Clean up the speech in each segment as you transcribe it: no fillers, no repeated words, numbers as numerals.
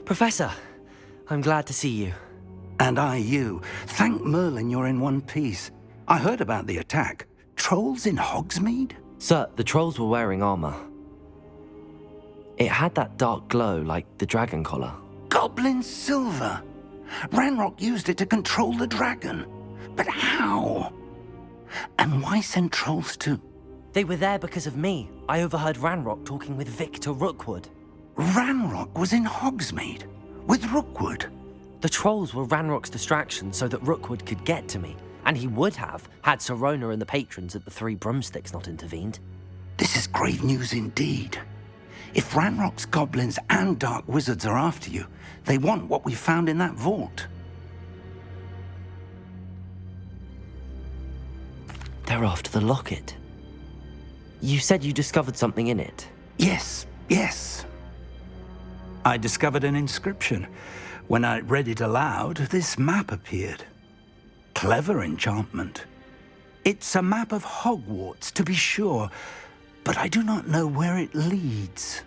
Professor, I'm glad to see you. And I you. Thank Merlin you're in one piece. I heard about the attack. Trolls in Hogsmeade? Sir, the trolls were wearing armor. It had that dark glow like the dragon collar. Goblin silver! Ranrok used it to control the dragon. But how? And why send trolls to... They were there because of me. I overheard Ranrok talking with Victor Rookwood. Ranrok was in Hogsmeade? With Rookwood? The trolls were Ranrock's distraction so that Rookwood could get to me. And he would have, had Sirona and the patrons at the Three Broomsticks not intervened. This is grave news indeed. If Ranrock's goblins and dark wizards are after you, they want what we found in that vault. They're after the locket. You said you discovered something in it. Yes. I discovered an inscription. When I read it aloud, this map appeared. Clever enchantment. It's a map of Hogwarts, to be sure, but I do not know where it leads.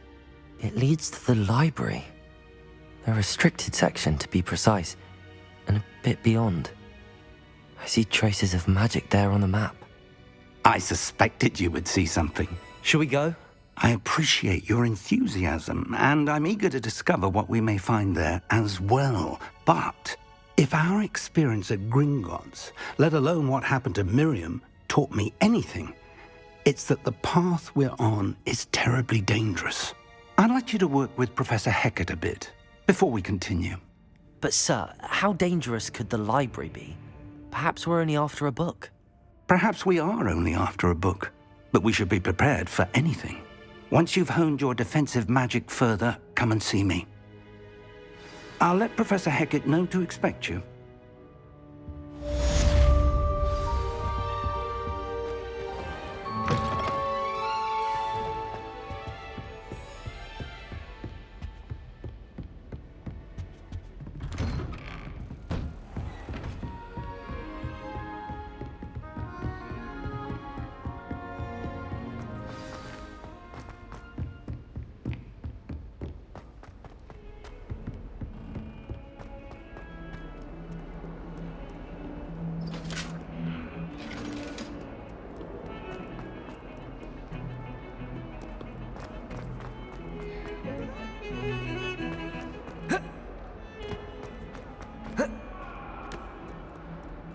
It leads to the library. The restricted section, to be precise, and a bit beyond. I see traces of magic there on the map. I suspected you would see something. Shall we go? I appreciate your enthusiasm, and I'm eager to discover what we may find there as well. But if our experience at Gringotts, let alone what happened to Miriam, taught me anything, it's that the path we're on is terribly dangerous. I'd like you to work with Professor Hecat a bit, before we continue. But sir, how dangerous could the library be? Perhaps we're only after a book. Perhaps we are only after a book, but we should be prepared for anything. Once you've honed your defensive magic further, come and see me. I'll let Professor Hecat know to expect you.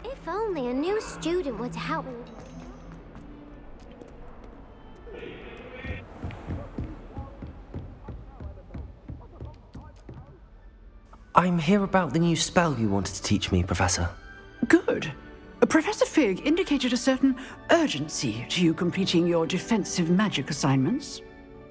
If only a new student would help. I'm here about the new spell you wanted to teach me, Professor. Good. Professor Fig indicated a certain urgency to you completing your defensive magic assignments.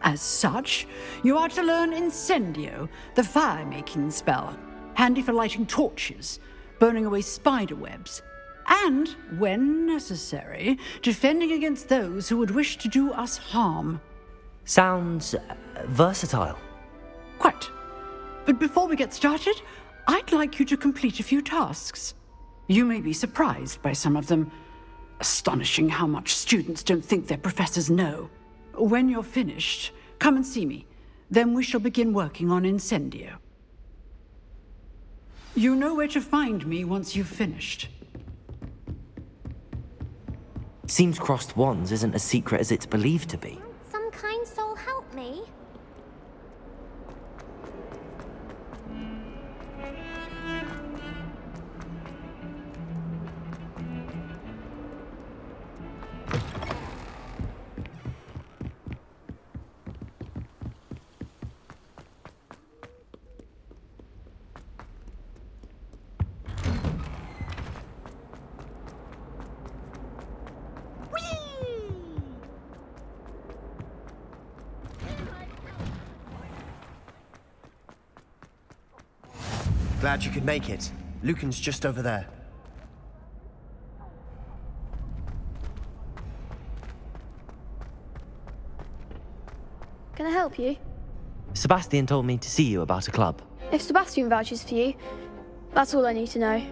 As such, you are to learn Incendio, the fire-making spell, handy for lighting torches, burning away spider webs, and, when necessary, defending against those who would wish to do us harm. Sounds versatile. Quite. But before we get started, I'd like you to complete a few tasks. You may be surprised by some of them. Astonishing how much students don't think their professors know. When you're finished, come and see me. Then we shall begin working on Incendio. You know where to find me once you've finished. Seems crossed wands isn't as secret as it's believed to be. Some kind soul help me. Glad you could make it. Lucan's just over there. Can I help you? Sebastian told me to see you about a club. If Sebastian vouches for you, that's all I need to know.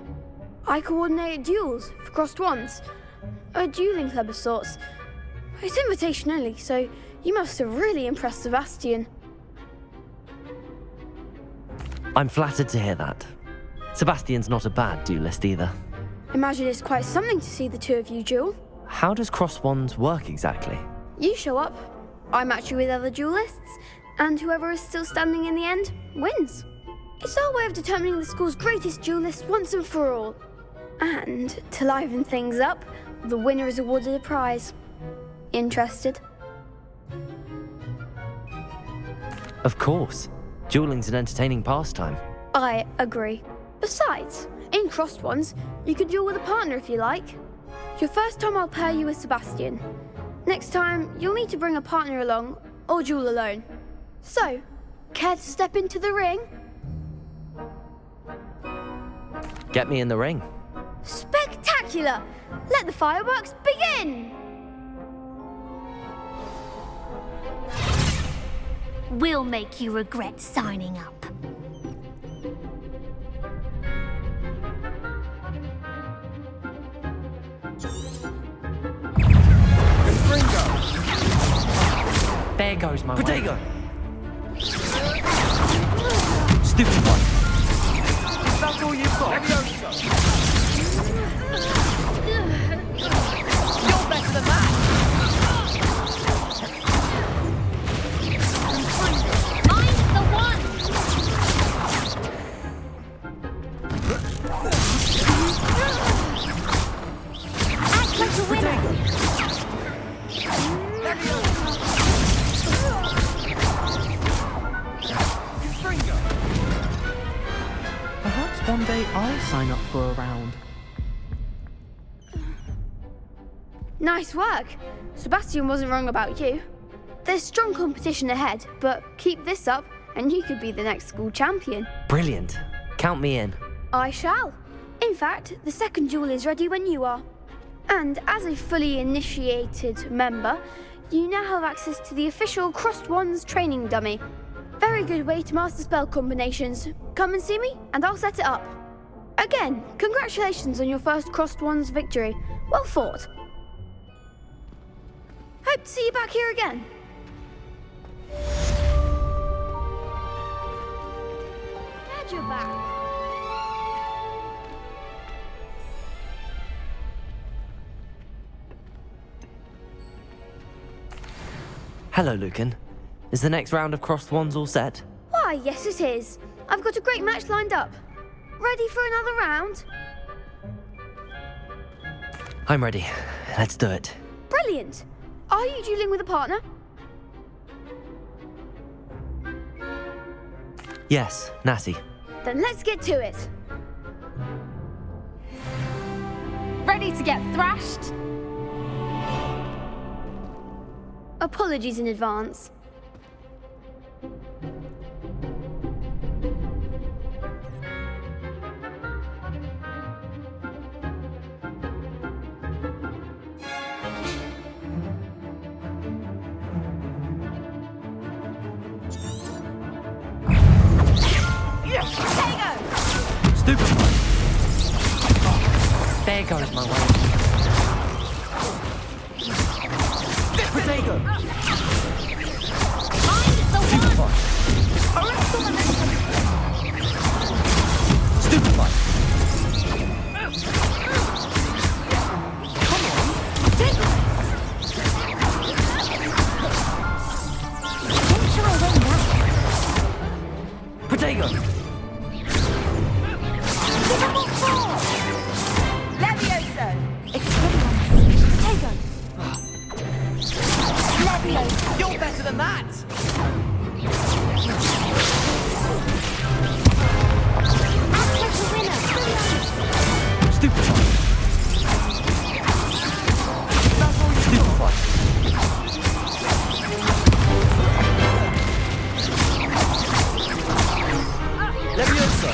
I coordinate duels for crossed wands. A dueling club of sorts. It's invitation only, so you must have really impressed Sebastian. I'm flattered to hear that. Sebastian's not a bad duelist either. Imagine it's quite something to see the two of you duel. How does cross wands work exactly? You show up, I match you with other duelists, and whoever is still standing in the end wins. It's our way of determining the school's greatest duelist once and for all. And to liven things up, the winner is awarded a prize. Interested? Of course. Dueling's an entertaining pastime. I agree. Besides, in crossed ones, you can duel with a partner if you like. Your first time I'll pair you with Sebastian. Next time, you'll need to bring a partner along, or duel alone. So, care to step into the ring? Get me in the ring. Spectacular! Let the fireworks begin! We'll make you regret signing up. There goes my Potato! Stupid one. That's all you've got. You're better than that! I'm the one! Act like a winner! Perhaps one day I'll sign up for a round. Nice work. Sebastian wasn't wrong about you. There's strong competition ahead, but keep this up and you could be the next school champion. Brilliant. Count me in. I shall. In fact, the second duel is ready when you are. And as a fully initiated member, you now have access to the official Crossed Wands training dummy. Very good way to master spell combinations. Come and see me, and I'll set it up. Again, congratulations on your first Crossed Wands victory. Well fought. Hope to see you back here again. Glad you're back. Hello, Lucan. Is the next round of crossed wands all set? Why, yes it is. I've got a great match lined up. Ready for another round? I'm ready. Let's do it. Brilliant. Are you dueling with a partner? Yes, Natty. Then let's get to it. Ready to get thrashed? Apologies in advance. Stupid one. There goes my way. Potato! Stupid one. Stupid one. Potato! You're better than that! Act like a winner! Stupid one. Stupid one. Leviosa!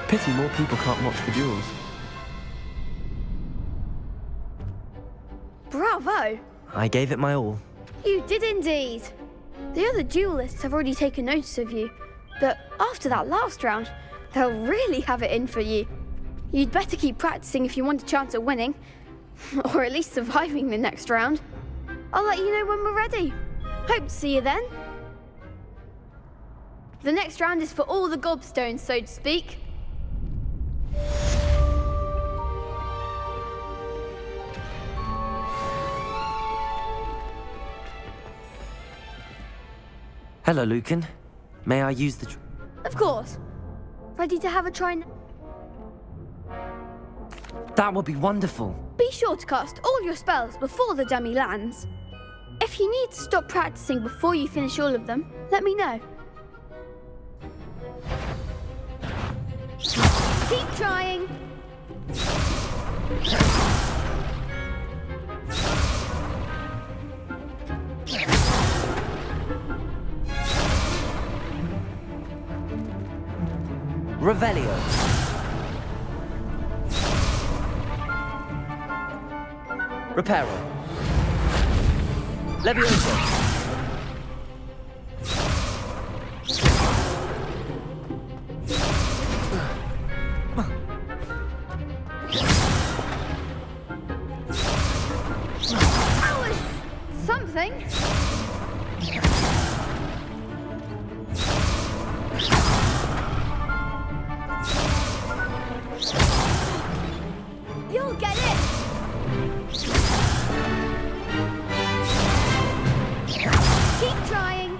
Pity more people can't watch the duels. Bravo! I gave it my all. You did indeed. The other duelists have already taken notice of you, but after that last round, they'll really have it in for you. You'd better keep practicing if you want a chance at winning, or at least surviving the next round. I'll let you know when we're ready. Hope to see you then. The next round is for all the gobstones, so to speak. Hello, Lucan. May I use the... Of course. Ready to have a try now? That would be wonderful. Be sure to cast all your spells before the dummy lands. If you need to stop practicing before you finish all of them, let me know. Keep trying. Revelio. Reparo. Levioso. That was something. You'll get it. Keep trying.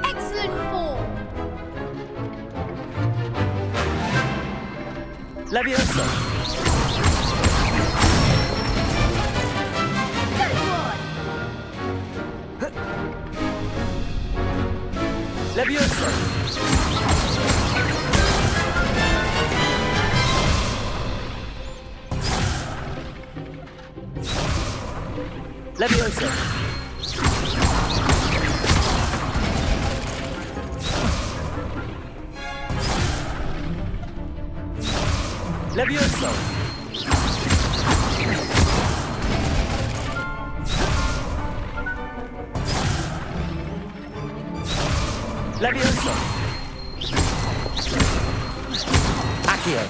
Excellent form. Levioso. Good one. Levioso. Levioso. Levioso. Levioso. Accio.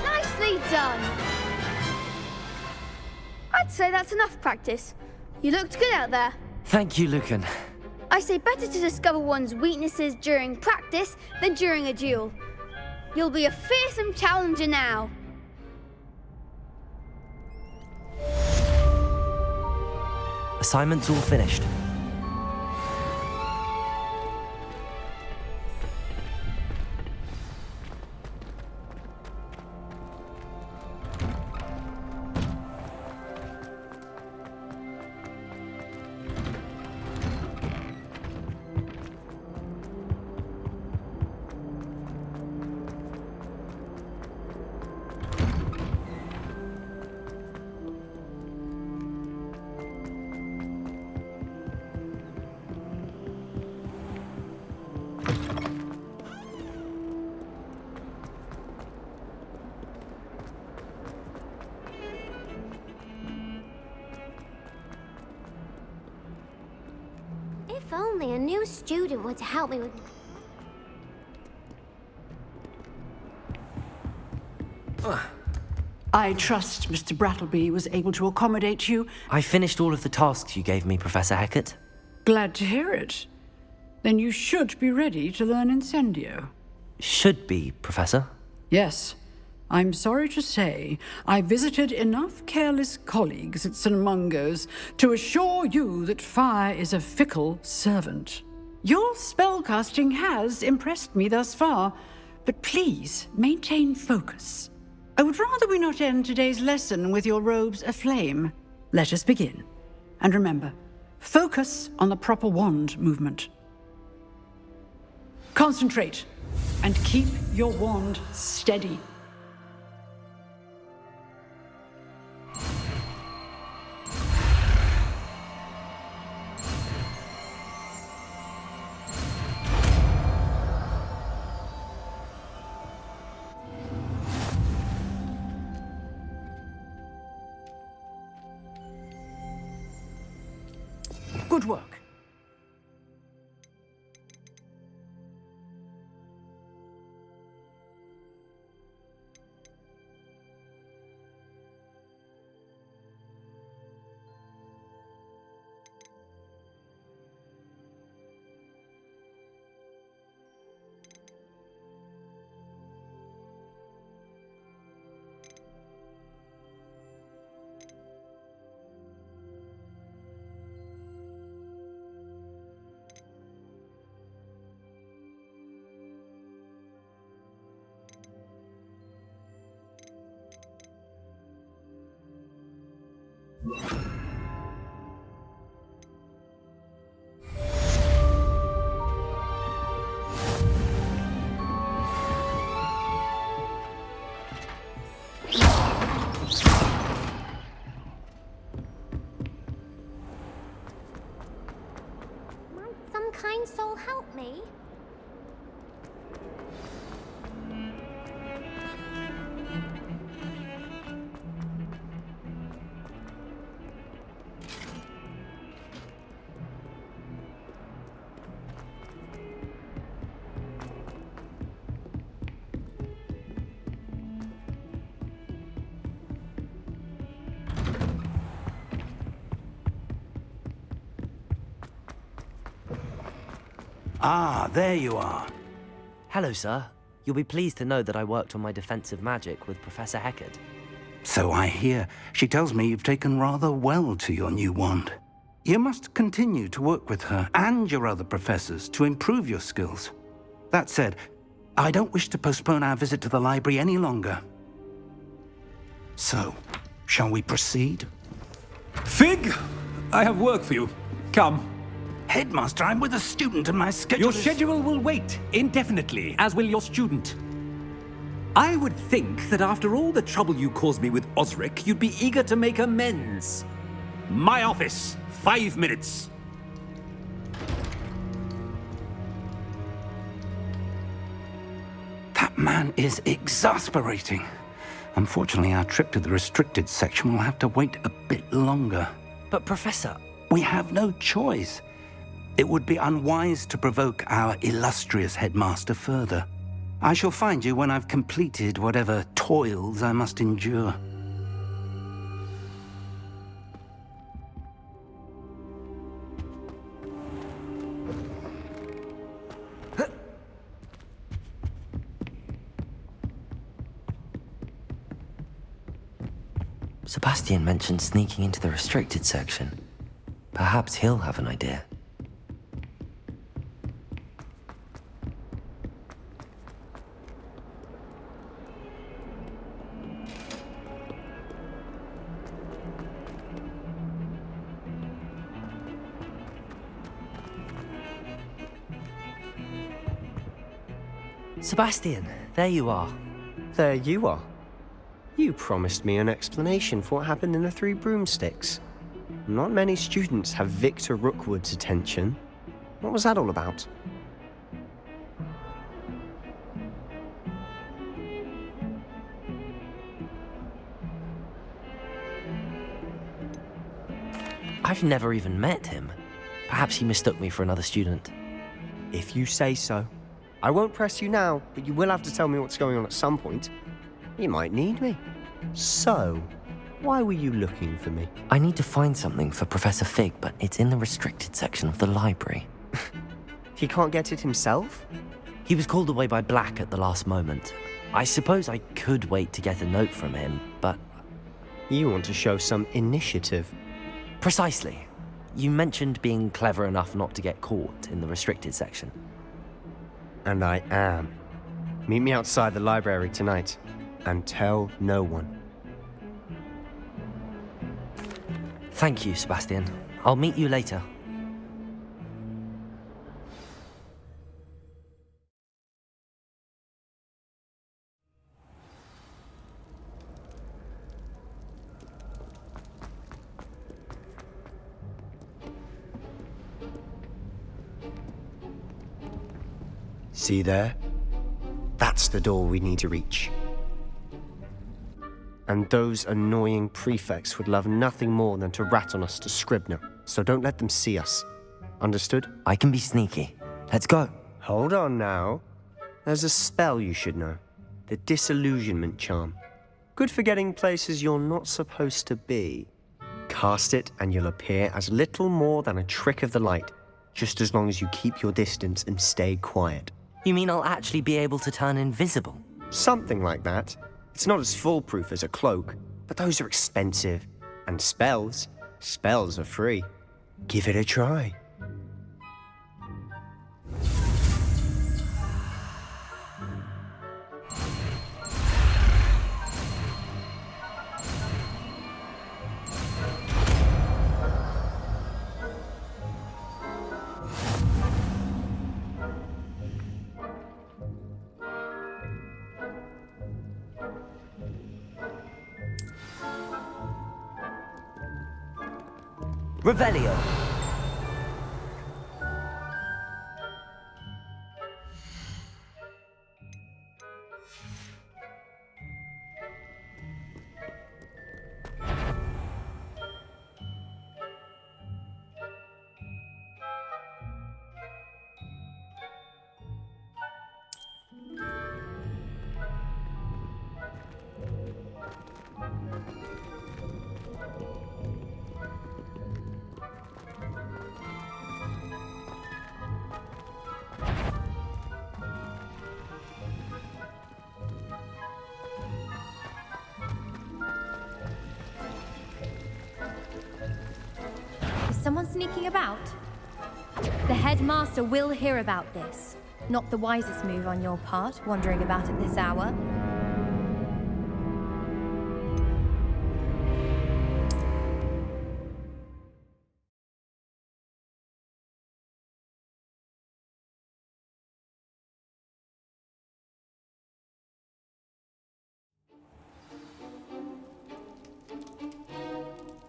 Nicely done. I'd say that's enough practice. You looked good out there. Thank you, Lucan. I say better to discover one's weaknesses during practice than during a duel. You'll be a fearsome challenger now. Assignment's all finished. If only a new student were to help me with... I trust Mr. Brattleby was able to accommodate you. I finished all of the tasks you gave me, Professor Hecat. Glad to hear it. Then you should be ready to learn Incendio. Should be, Professor. Yes. I'm sorry to say, I visited enough careless colleagues at St. Mungo's to assure you that fire is a fickle servant. Your spellcasting has impressed me thus far, but please maintain focus. I would rather we not end today's lesson with your robes aflame. Let us begin. And remember, focus on the proper wand movement. Concentrate and keep your wand steady. Good work. Might some kind soul help me? Ah, there you are. Hello, sir. You'll be pleased to know that I worked on my defensive magic with Professor Heckard. So I hear. She tells me you've taken rather well to your new wand. You must continue to work with her and your other professors to improve your skills. That said, I don't wish to postpone our visit to the library any longer. So, shall we proceed? Fig, I have work for you. Come. Headmaster, I'm with a student and my schedule Your schedule will wait indefinitely, as will your student. I would think that after all the trouble you caused me with Osric, you'd be eager to make amends. My office, 5 minutes. That man is exasperating. Unfortunately, our trip to the restricted section will have to wait a bit longer. But, Professor... We have no choice. It would be unwise to provoke our illustrious headmaster further. I shall find you when I've completed whatever toils I must endure. Sebastian mentioned sneaking into the restricted section. Perhaps he'll have an idea. Sebastian, there you are. There you are. You promised me an explanation for what happened in the Three Broomsticks. Not many students have Victor Rookwood's attention. What was that all about? I've never even met him. Perhaps he mistook me for another student. If you say so. I won't press you now, but you will have to tell me what's going on at some point. You might need me. So, why were you looking for me? I need to find something for Professor Fig, but it's in the restricted section of the library. He can't get it himself? He was called away by Black at the last moment. I suppose I could wait to get a note from him, but... You want to show some initiative. Precisely. You mentioned being clever enough not to get caught in the restricted section. And I am. Meet me outside the library tonight, and tell no one. Thank you, Sebastian. I'll meet you later. See there? That's the door we need to reach. And those annoying prefects would love nothing more than to rat on us to Scribner, so don't let them see us. Understood? I can be sneaky. Let's go. Hold on now. There's a spell you should know. The Disillusionment Charm. Good for getting places you're not supposed to be. Cast it and you'll appear as little more than a trick of the light, just as long as you keep your distance and stay quiet. You mean I'll actually be able to turn invisible? Something like that. It's not as foolproof as a cloak, but those are expensive. And spells are free. Give it a try. Revelio. Someone sneaking about? The headmaster will hear about this. Not the wisest move on your part, wandering about at this hour.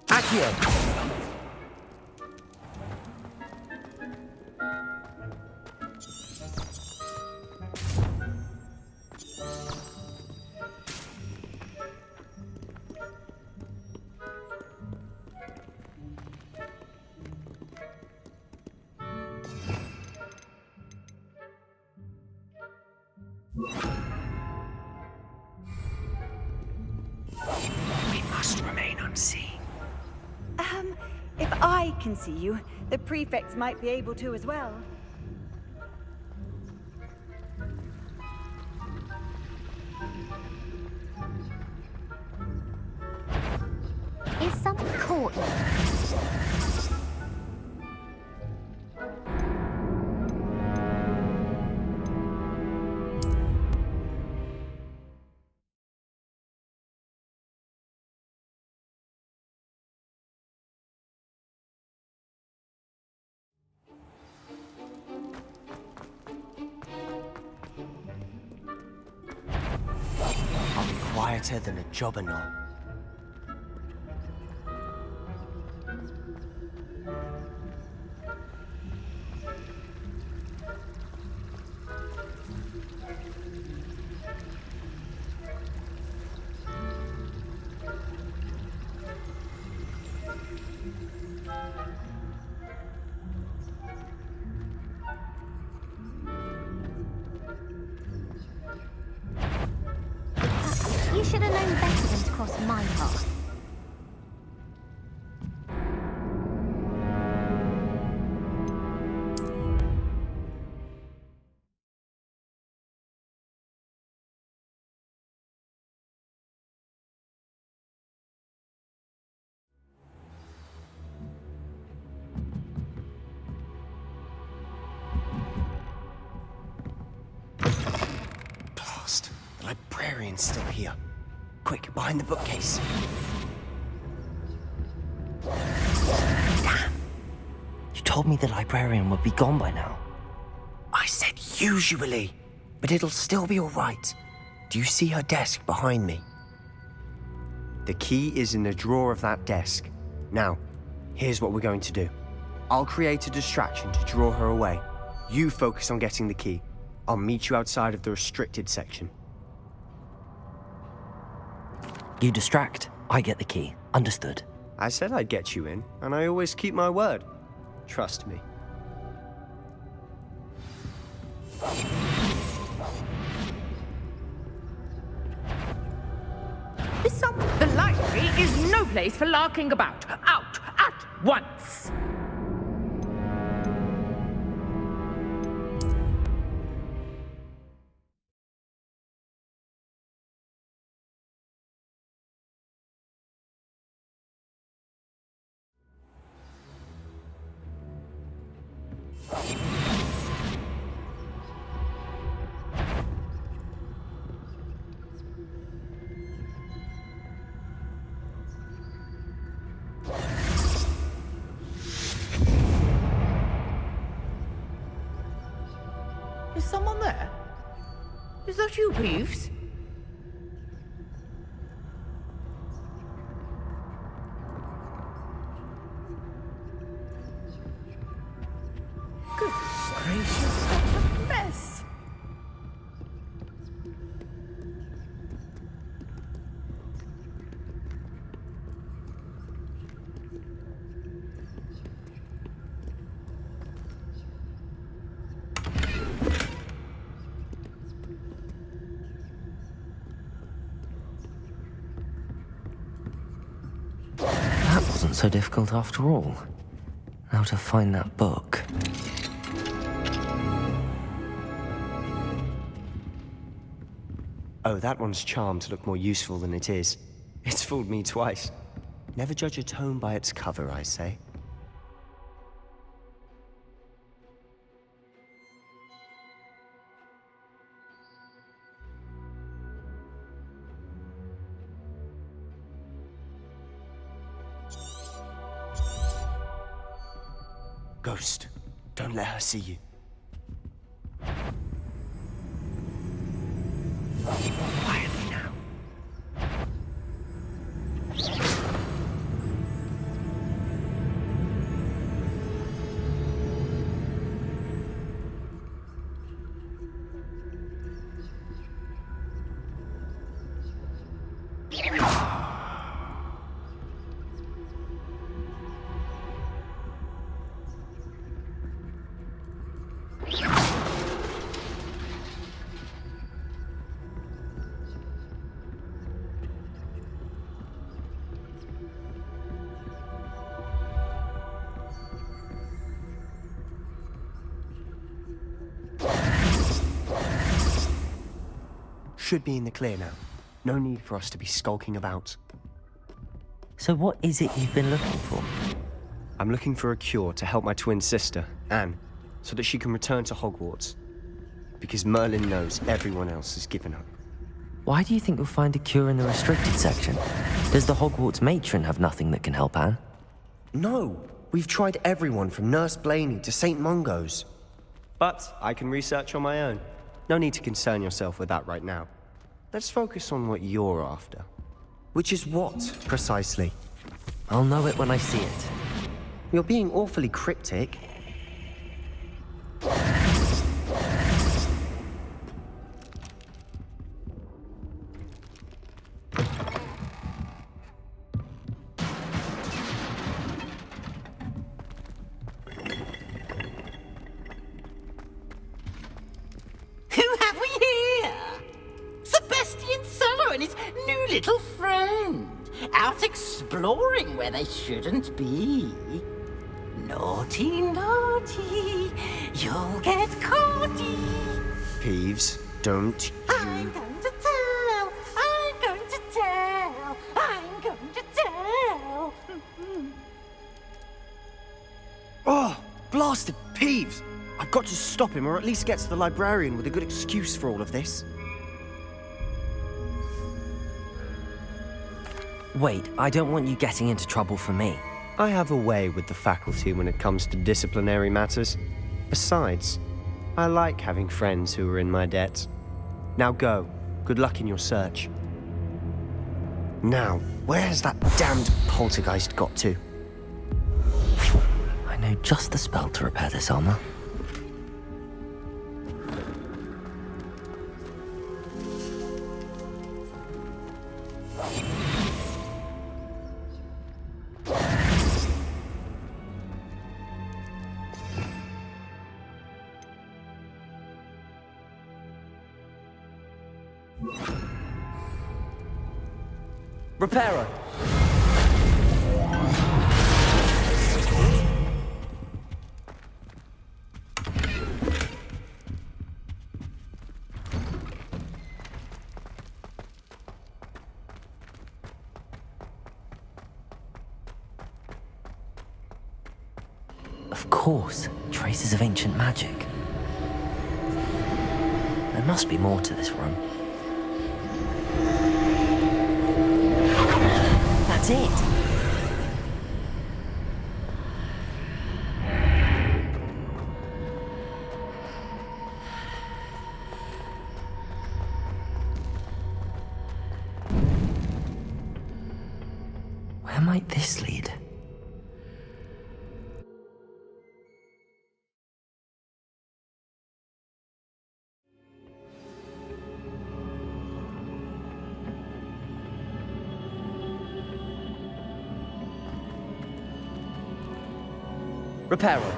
Accio! We must remain unseen. If I can see you, the prefects might be able to as well. Is someone caught you? I'll be quieter than a jobberknoll. You should have known better than to cross my path. Blast! The librarian's still here. Quick, behind the bookcase. told me the librarian would be gone by now. I said usually, but it'll still be all right. Do you see her desk behind me? The key is in the drawer of that desk. Now, here's what we're going to do. I'll create a distraction to draw her away. You focus on getting the key. I'll meet you outside of the restricted section. You distract, I get the key. Understood. I said I'd get you in, and I always keep my word. Trust me. The library is no place for larking about. Out at once! Is someone there? Is that you, Peeves? Goodness gracious, what a mess! That wasn't so difficult after all. Now to find that book. Oh, that one's charmed to look more useful than it is. It's fooled me twice. Never judge a tome by its cover, I say. Ghost, don't let her see you. Quietly now. Should be in the clear now. No need for us to be skulking about. So what is it you've been looking for? I'm looking for a cure to help my twin sister, Anne, so that she can return to Hogwarts. Because Merlin knows everyone else has given up. Why do you think you'll find a cure in the restricted section? Does the Hogwarts matron have nothing that can help Anne? No! We've tried everyone from Nurse Blaney to St. Mungo's. But I can research on my own. No need to concern yourself with that right now. Let's focus on what you're after. Which is what, precisely? I'll know it when I see it. You're being awfully cryptic. Who have we here? Sebastian Solo and his new little friend, out exploring where they shouldn't be. Naughty, naughty, you'll get caughty. Peeves, don't I'm going to tell, I'm going to tell, I'm going to tell. Oh, blasted Peeves! I've got to stop him, or at least get to the librarian with a good excuse for all of this. Wait, I don't want you getting into trouble for me. I have a way with the faculty when it comes to disciplinary matters. Besides, I like having friends who are in my debt. Now go. Good luck in your search. Now, where's that damned poltergeist got to? I know just the spell to repair this armor. Repairer. Of course, traces of ancient magic. There must be more to this room. That's it! Where might this lead? Repairer.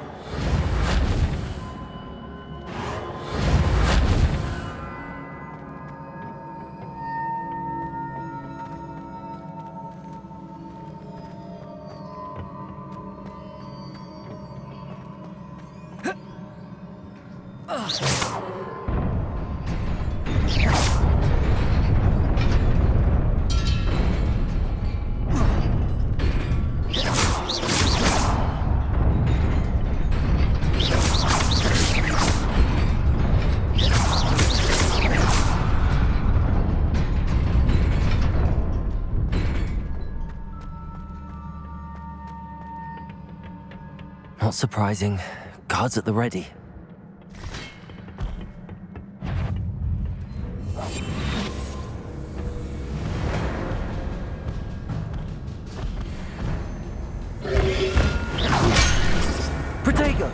Not surprising. Guards at the ready. Protego.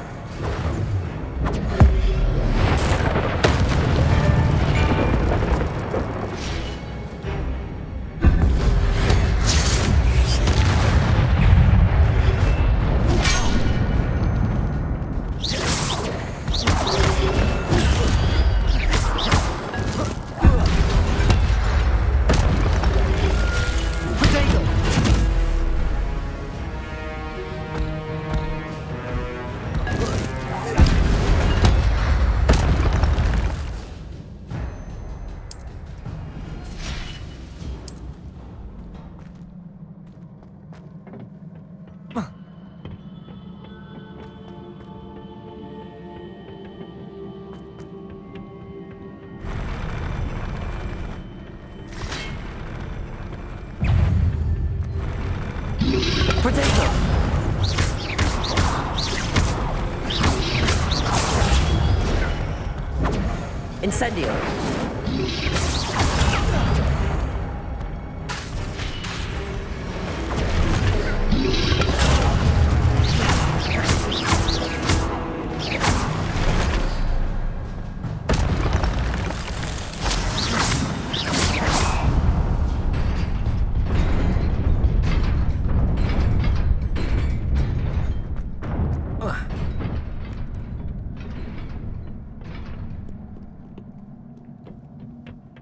Incendio.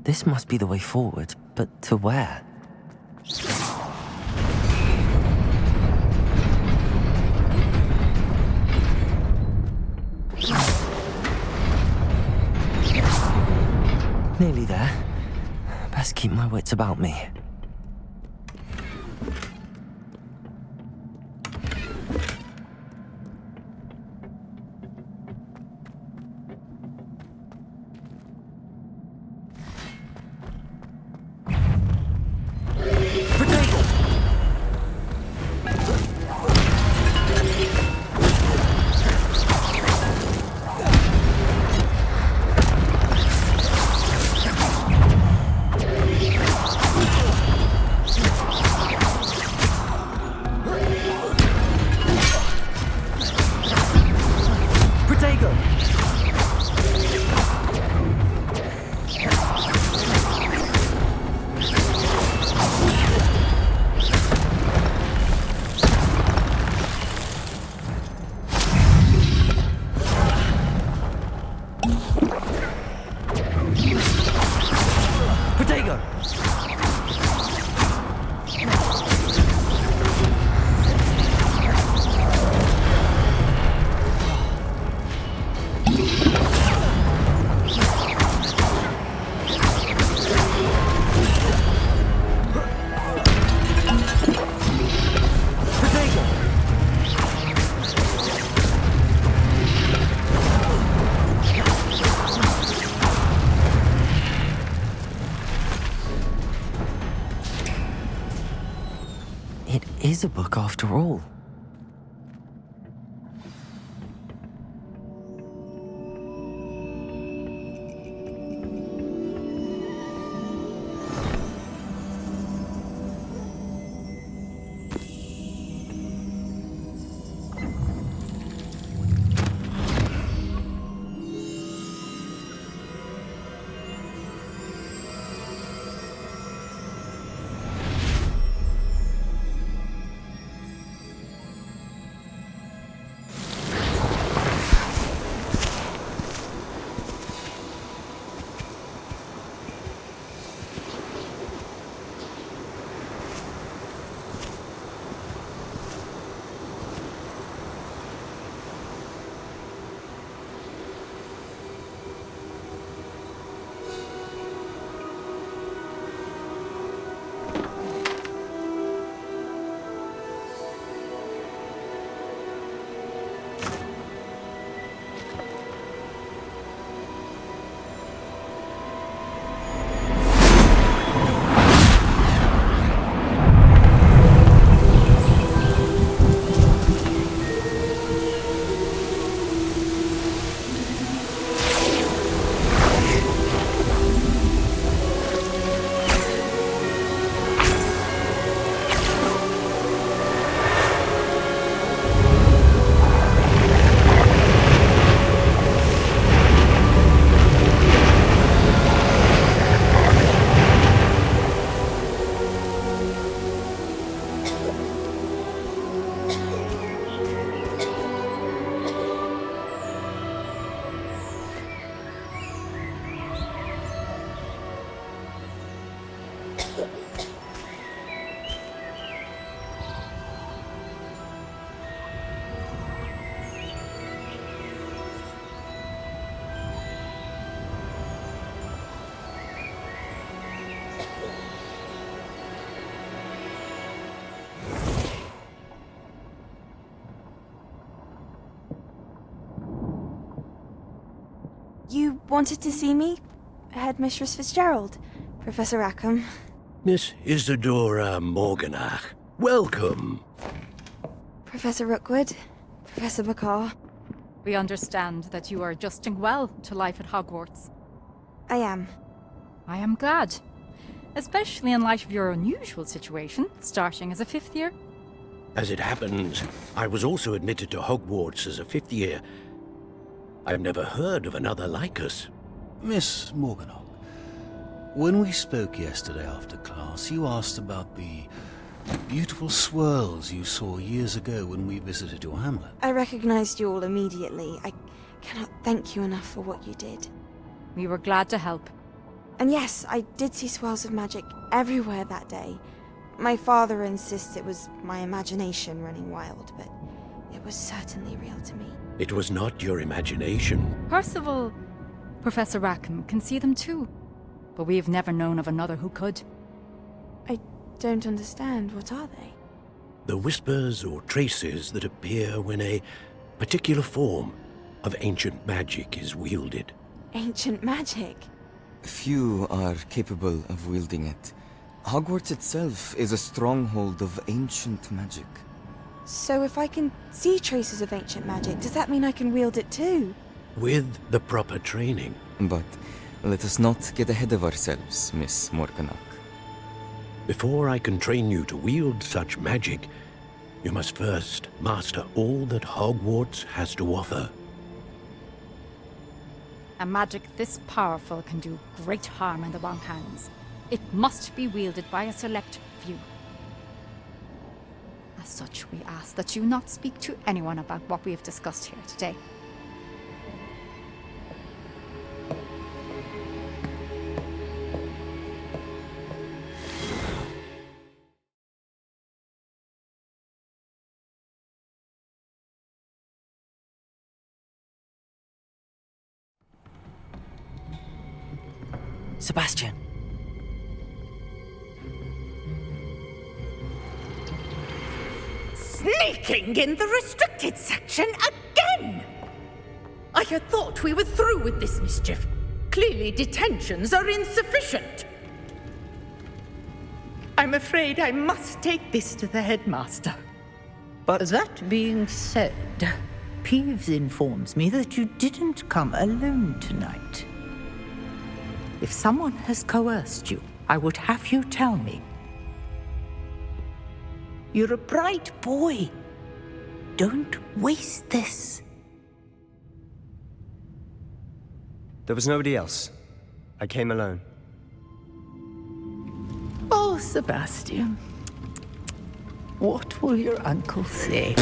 This must be the way forward, but to where? Nearly there. Best keep my wits about me. It is a book after all. You wanted to see me? Headmistress Fitzgerald? Professor Rackham? Miss Isadora Morganach, welcome. Professor Rookwood? Professor Bakar? We understand that you are adjusting well to life at Hogwarts. I am. I am glad. Especially in light of your unusual situation, starting as a 5th year. As it happens, I was also admitted to Hogwarts as a 5th year. I've never heard of another like us. Miss Morganach, when we spoke yesterday after class, you asked about the beautiful swirls you saw years ago when we visited your hamlet. I recognized you all immediately. I cannot thank you enough for what you did. We were glad to help. And yes, I did see swirls of magic everywhere that day. My father insists it was my imagination running wild, but it was certainly real to me. It was not your imagination. Percival, Professor Rackham can see them too. But we have never known of another who could. I don't understand. What are they? The whispers or traces that appear when a particular form of ancient magic is wielded. Ancient magic? Few are capable of wielding it. Hogwarts itself is a stronghold of ancient magic. So if I can see traces of ancient magic, does that mean I can wield it too? With the proper training. But let us not get ahead of ourselves, Miss Morganach. Before I can train you to wield such magic, you must first master all that Hogwarts has to offer. A magic this powerful can do great harm in the wrong hands. It must be wielded by a select few. As such, we ask that you not speak to anyone about what we have discussed here today. Sebastian. Sneaking in the restricted section again! I had thought we were through with this mischief. Clearly detentions are insufficient. I'm afraid I must take this to the headmaster. But that being said, Peeves informs me that you didn't come alone tonight. If someone has coerced you, I would have you tell me. You're a bright boy. Don't waste this. There was nobody else. I came alone. Oh, Sebastian. What will your uncle say?